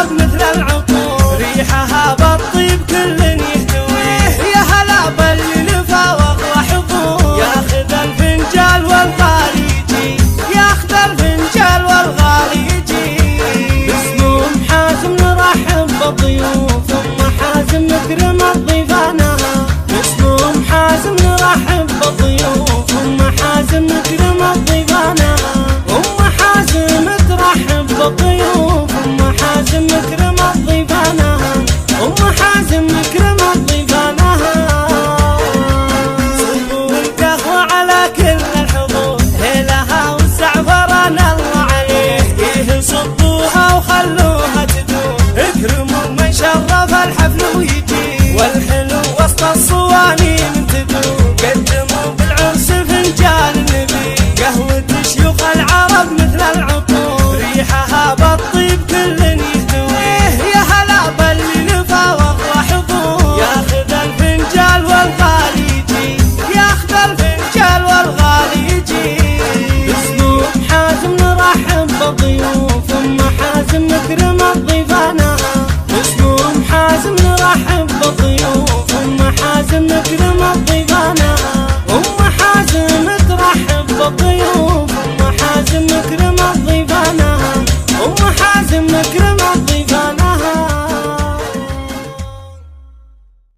العرب مثل العطور، ريحها بالطيب كل يهتويه، يا هلا باللي لفاوق وحضور، ياخذ الفنجال والغالي يجي، ياخذ الفنجال والغالي يجي. باسم ام حازم نرحب بالضيوف، ام حازم مكرمت ضيفانها، باسم ام حازم نرحب بالضيوف، ام حازم مكرمت ضيفانها، ام حازم ترحب بالضيوف، ام حازم مكرمت ضيفانها، ام حازم مكرمت ضيفانها. صبوا القهوة على كل الحضور، هيلها والزعفران الله عليه، إيه صبوها وخلوها تدور، اكرموا من شرف الحفل ويجي، والحلو وسط الصواني من تدور، قدموا بالعرس فنجان النبي، قهوة شيوخ العرب مثل العطور، ريحها بالطيب كل يهتويه، يا هلا باللي لفاوق وحضور، ياخذ الفنجال والغالي يجي، ياخذ الفنجال والغالي يجي. باسم ام حازم نرحب بالضيوف، ام حازم مكرمت ضيفانها، باسم ام حازم نرحب بالضيوف، ام حازم مكرمت ضيفانها.